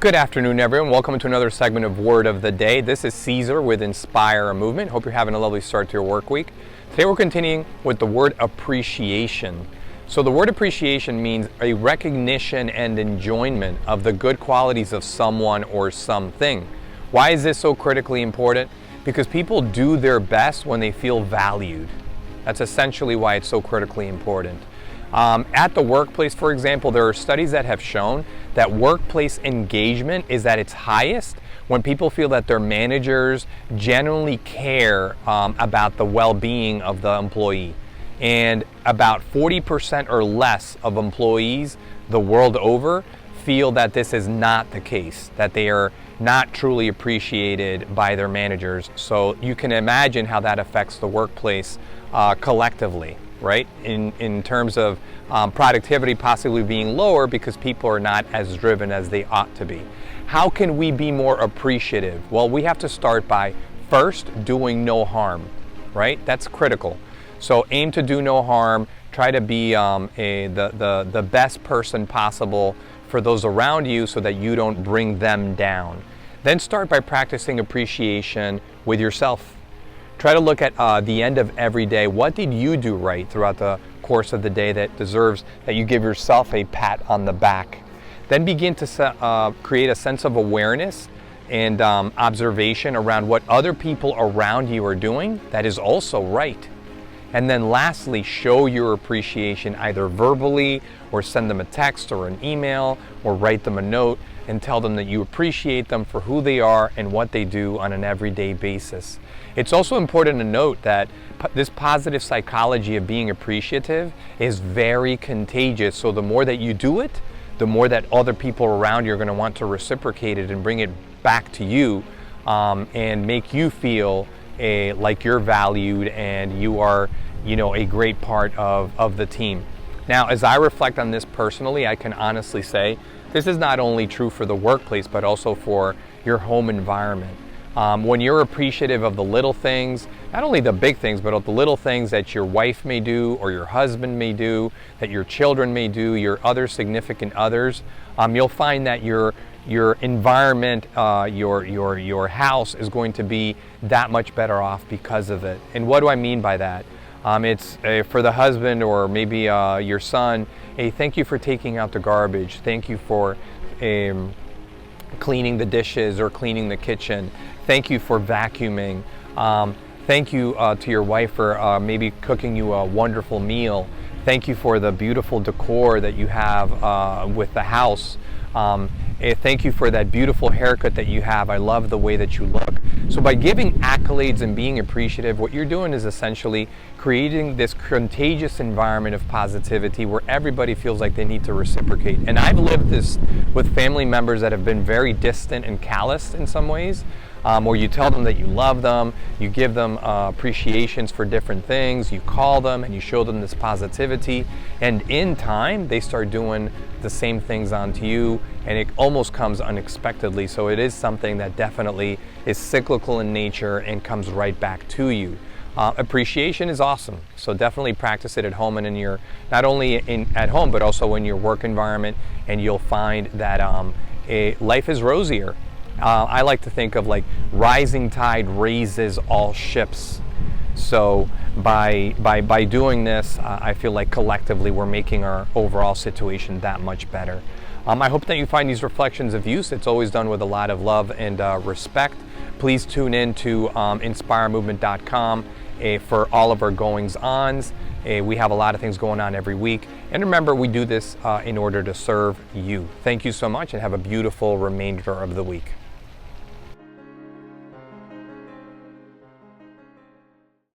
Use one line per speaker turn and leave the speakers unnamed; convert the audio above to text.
Good afternoon, everyone. Welcome to another segment of Word of the Day. This is Caesar with Inspire a Movement. Hope you're having a lovely start to your work week. Today we're continuing with the word appreciation. So the word appreciation means a recognition and enjoyment of the good qualities of someone or something. Why is this so critically important? Because people do their best when they feel valued. That's essentially why it's so critically important. At the workplace, for example, there are studies that have shown that workplace engagement is at its highest when people feel that their managers genuinely care about the well-being of the employee. And about 40% or less of employees the world over feel that this is not the case, that they are not truly appreciated by their managers. So you can imagine how that affects the workplace collectively, right? In terms of productivity possibly being lower because people are not as driven as they ought to be. How can we be more appreciative? Well, we have to start by first doing no harm, right? That's critical. So aim to do no harm. Try to be the best person possible for those around you so that you don't bring them down. Then start by practicing appreciation with yourself. Try to look at the end of every day. What did you do right throughout the course of the day that deserves that you give yourself a pat on the back? Then begin to create a sense of awareness and observation around what other people around you are doing that is also right. And then lastly, show your appreciation either verbally or send them a text or an email or write them a note and tell them that you appreciate them for who they are and what they do on an everyday basis. It's also important to note that this positive psychology of being appreciative is very contagious. So the more that you do it, the more that other people around you are going to want to reciprocate it and bring it back to you and make you feel like you're valued and you are, a great part of the team. Now, as I reflect on this personally, I can honestly say this is not only true for the workplace, but also for your home environment. When you're appreciative of the little things, not only the big things, but the little things that your wife may do or your husband may do, that your children may do, your other significant others, you'll find that your environment, your house is going to be that much better off because of it. And what do I mean by that? It's for the husband or maybe your son, hey, thank you for taking out the garbage. Thank you for cleaning the dishes or cleaning the kitchen. Thank you for vacuuming. Thank you to your wife for maybe cooking you a wonderful meal. Thank you for the beautiful decor that you have with the house. Thank you for that beautiful haircut that you have. I love the way that you look. So by giving accolades and being appreciative, what you're doing is essentially creating this contagious environment of positivity where everybody feels like they need to reciprocate. And I've lived this with family members that have been very distant and calloused in some ways, where you tell them that you love them, you give them appreciations for different things, you call them and you show them this positivity, and in time they start doing the same things onto you, and it almost comes unexpectedly. So it is something that definitely is cyclical in nature and comes right back to you. Appreciation is awesome, so definitely practice it at home and in your, not only at home, but also in your work environment, and you'll find that life is rosier. I like to think of like rising tide raises all ships. So by doing this, I feel like collectively we're making our overall situation that much better. I hope that you find these reflections of use. It's always done with a lot of love and respect. Please tune in to inspiremovement.com for all of our goings-ons. We have a lot of things going on every week. And remember, we do this in order to serve you. Thank you so much and have a beautiful remainder of the week.